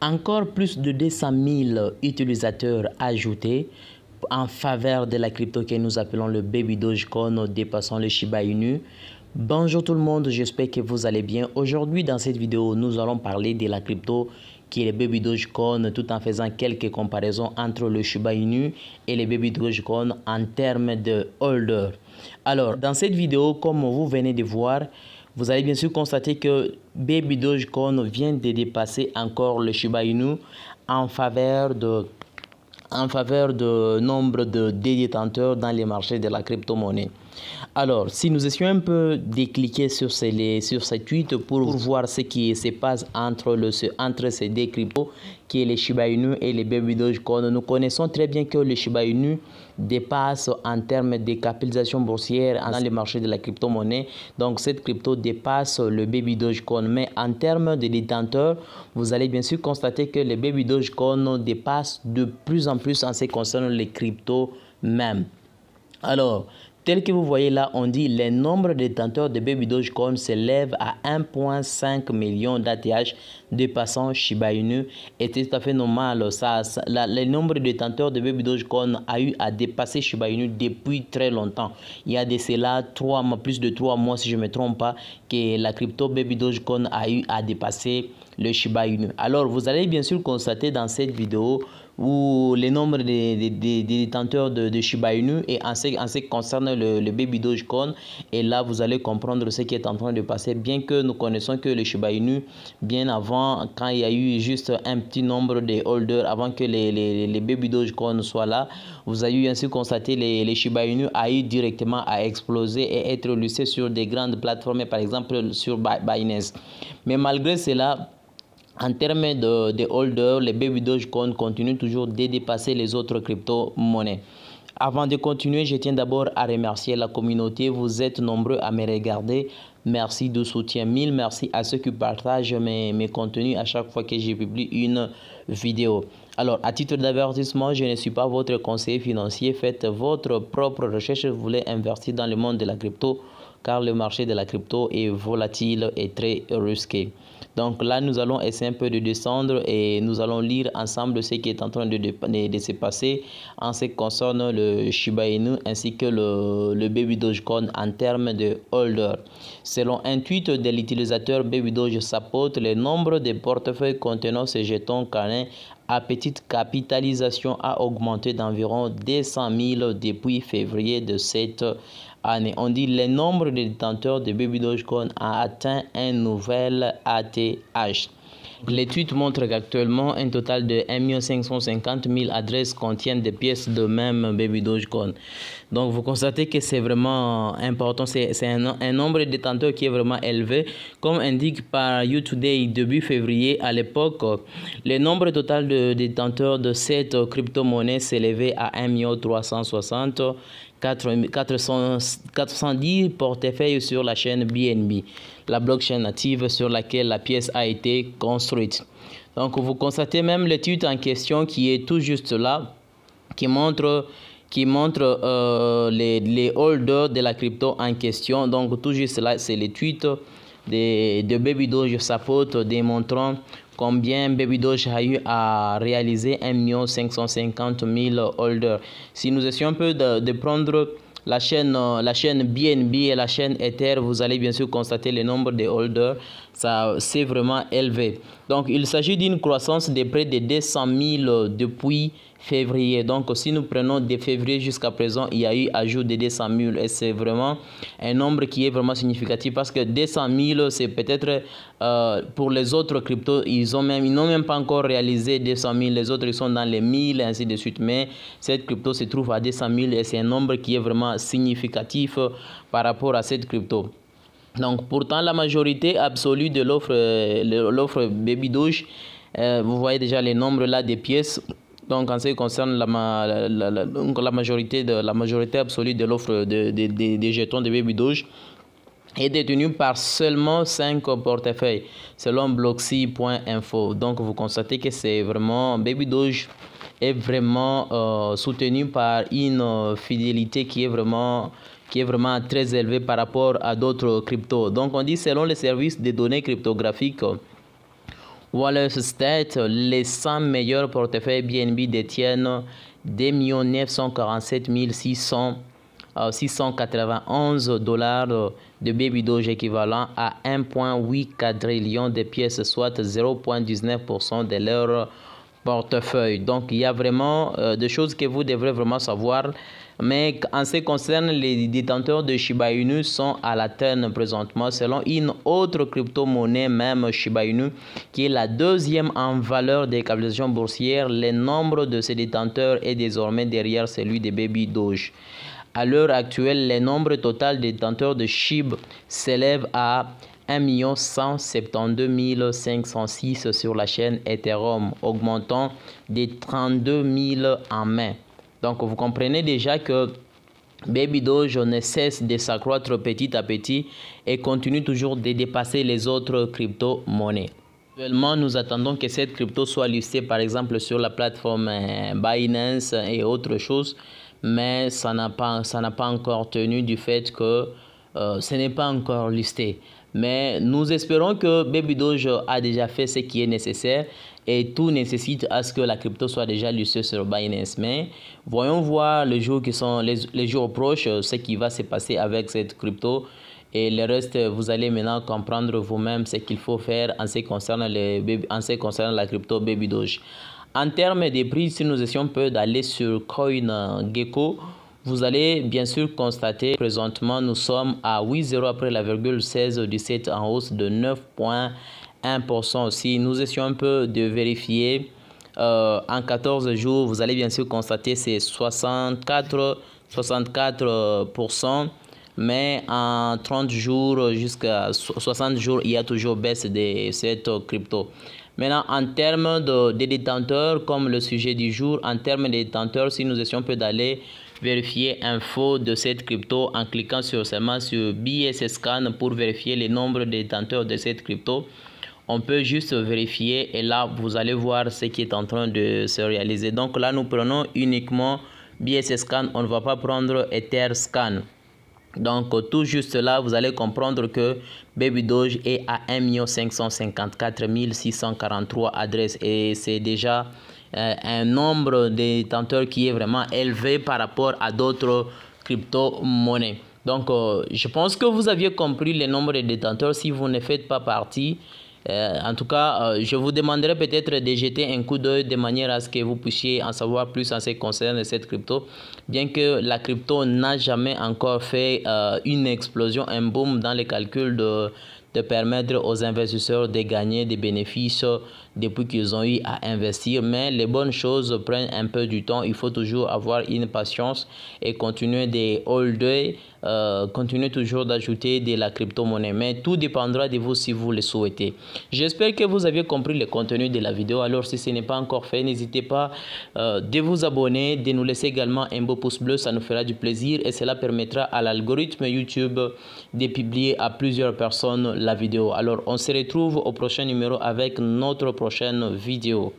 Encore plus de 200 000 utilisateurs ajoutés en faveur de la crypto que nous appelons le Baby Dogecoin dépassant le Shiba Inu. Bonjour tout le monde, j'espère que vous allez bien. Aujourd'hui dans cette vidéo, nous allons parler de la crypto qui est le Baby Dogecoin tout en faisant quelques comparaisons entre le Shiba Inu et le Baby Dogecoin en termes de holder. Alors dans cette vidéo, comme vous venez de voir, vous allez bien sûr constater que Baby Dogecoin vient de dépasser encore le Shiba Inu en faveur de nombre de détenteurs dans les marchés de la crypto-monnaie. Alors, si nous essayons un peu de cliquer sur ces tweets pour voir ce qui se passe entre ces deux cryptos, qui est les Shiba Inu et les Baby Dogecoin, nous connaissons très bien que le Shiba Inu dépasse en termes de capitalisation boursière dans les marchés de la crypto-monnaie. Donc, cette crypto dépasse le Baby Dogecoin. Mais en termes de détenteurs, vous allez bien sûr constater que les Baby Dogecoin dépassent de plus en plus en ce qui concerne les cryptos même. Alors, tel que vous voyez là, on dit le nombre de détenteurs de Baby Dogecoin s'élève à 1,5 million d'ATH dépassant Shiba Inu. Et c'est tout à fait normal. Le nombre de détenteurs de Baby Dogecoin a eu à dépasser Shiba Inu depuis très longtemps. Il y a de cela plus de 3 mois, si je ne me trompe pas, que la crypto Baby Dogecoin a eu à dépasser le Shiba Inu. Alors, vous allez bien sûr constater dans cette vidéo où le nombre de détenteurs de Shiba Inu et en ce qui concerne le Baby Dogecoin. Et là, vous allez comprendre ce qui est en train de passer. Bien que nous connaissons que le Shiba Inu, bien avant, quand il y a eu juste un petit nombre de holders, avant que les Baby Dogecoin soient là, vous avez ainsi constaté les Shiba Inu a eu directement à exploser et être listés sur des grandes plateformes, par exemple sur Binance. Mais malgré cela, en termes de holders, les Baby Dogecoin continuent toujours de dépasser les autres crypto-monnaies. Avant de continuer, je tiens d'abord à remercier la communauté. Vous êtes nombreux à me regarder. Merci du soutien. Mille merci à ceux qui partagent mes contenus à chaque fois que je publie une vidéo. Alors, à titre d'avertissement, je ne suis pas votre conseiller financier. Faites votre propre recherche. Vous voulez investir dans le monde de la crypto, car le marché de la crypto est volatile et très risqué. Donc là, nous allons essayer un peu de descendre et nous allons lire ensemble ce qui est en train de se passer en ce qui concerne le Shiba Inu ainsi que le Baby Dogecoin en termes de holder. Selon un tweet de l'utilisateur Baby Doge Support, le nombre de portefeuilles contenant ces jetons canins à petite capitalisation a augmenté d'environ 200 000 depuis février de cette année. On dit le nombre de détenteurs de Baby Dogecoin a atteint un nouvel ATH. Les tweets montrent qu'actuellement, un total de 1 550 000 adresses contiennent des pièces de même Baby Dogecoin. Donc, vous constatez que c'est vraiment important. C'est un nombre de détenteurs qui est vraiment élevé. Comme indique par YouToday, début février, à l'époque, le nombre total de détenteurs de cette crypto-monnaie s'élevait à 1 360 410 portefeuilles sur la chaîne BNB, la blockchain native sur laquelle la pièce a été construite. Donc, vous constatez même le tweet en question qui est tout juste là, qui montre les holders de la crypto en question. Donc, tout juste là, c'est les tweets de Baby Doge Support démontrant combien Baby Doge a eu à réaliser 1 550 000 holders. Si nous essayons un peu de prendre la chaîne BNB et la chaîne Ether, vous allez bien sûr constater le nombre de holders. Ça, c'est vraiment élevé. Donc, il s'agit d'une croissance de près de 200 000 depuis février. Donc, si nous prenons de février jusqu'à présent, il y a eu ajout de 200 000 et c'est vraiment un nombre qui est vraiment significatif parce que 200 000, c'est peut-être pour les autres cryptos, ils n'ont même pas encore réalisé 200 000. Les autres, ils sont dans les 1000 et ainsi de suite. Mais cette crypto se trouve à 200 000 et c'est un nombre qui est vraiment significatif par rapport à cette crypto. Donc, pourtant, la majorité absolue de l'offre Baby Doge, vous voyez déjà les nombres là des pièces. Donc, en ce qui concerne la majorité absolue de l'offre des jetons de Baby Doge, est détenue par seulement 5 portefeuilles, selon Blocksy.info. Donc, vous constatez que c'est vraiment Baby Doge est vraiment soutenu par une fidélité qui est vraiment très élevée par rapport à d'autres cryptos. Donc, on dit selon les services des données cryptographiques, Wallace State, les 100 meilleurs portefeuilles BNB détiennent 2 947 691 $ de Baby Doge équivalent à 1,8 quadrillion de pièces, soit 0,19% de leur portefeuille. Donc, il y a vraiment des choses que vous devrez vraiment savoir. Mais en ce qui concerne les détenteurs de Shiba Inu sont à la traîne présentement selon une autre crypto-monnaie, même Shiba Inu, qui est la deuxième en valeur de capitalisation boursière. Le nombre de ces détenteurs est désormais derrière celui de Baby Doge. À l'heure actuelle, le nombre total de détenteurs de SHIB s'élève à 1 172 506 sur la chaîne Ethereum, augmentant de 32 000 en mai. Donc, vous comprenez déjà que Baby Doge ne cesse de s'accroître petit à petit et continue toujours de dépasser les autres crypto-monnaies. Actuellement, nous attendons que cette crypto soit listée par exemple sur la plateforme Binance et autres choses, mais ça n'a pas encore tenu du fait que ce n'est pas encore listé. Mais nous espérons que Baby Doge a déjà fait ce qui est nécessaire et tout nécessite à ce que la crypto soit déjà listée sur Binance. Mais voyons voir les jours qui sont les jours proches, ce qui va se passer avec cette crypto. Et le reste, vous allez maintenant comprendre vous-même ce qu'il faut faire en ce qui concerne la crypto Baby Doge. En termes de prix, si nous essayons un peu d'aller sur CoinGecko, vous allez bien sûr constater présentement nous sommes à 8,0 après la virgule 16,17 en hausse de 9,1%. Si nous essayons un peu de vérifier en 14 jours, vous allez bien sûr constater c'est 64%. Mais en 30 jours jusqu'à 60 jours, il y a toujours baisse de cette crypto. Maintenant, en termes de détenteurs, comme le sujet du jour, en termes de détenteurs, si nous essayons un peu d'aller vérifier info de cette crypto en cliquant seulement sur BSScan pour vérifier le nombre de détenteurs de cette crypto, on peut juste vérifier et là, vous allez voir ce qui est en train de se réaliser. Donc là, nous prenons uniquement BSScan, on ne va pas prendre Etherscan. Donc tout juste là, vous allez comprendre que Baby Doge est à 1 554 643 adresses et c'est déjà un nombre de détenteurs qui est vraiment élevé par rapport à d'autres crypto-monnaies. Donc je pense que vous aviez compris le nombre de détenteurs si vous ne faites pas partie. En tout cas, je vous demanderai peut-être de jeter un coup d'œil de manière à ce que vous puissiez en savoir plus en ce qui concerne cette crypto. Bien que la crypto n'a jamais encore fait une explosion, un boom dans les calculs de permettre aux investisseurs de gagner des bénéfices depuis qu'ils ont eu à investir. Mais les bonnes choses prennent un peu du temps. Il faut toujours avoir une patience et continuer de holder, continuer toujours d'ajouter de la crypto-monnaie. Mais tout dépendra de vous si vous le souhaitez. J'espère que vous avez compris le contenu de la vidéo. Alors si ce n'est pas encore fait, n'hésitez pas de vous abonner, de nous laisser également un beau pouce bleu. Ça nous fera du plaisir et cela permettra à l'algorithme YouTube de publier à plusieurs personnes la vidéo. Alors on se retrouve au prochain numéro avec notre prochaine vidéo.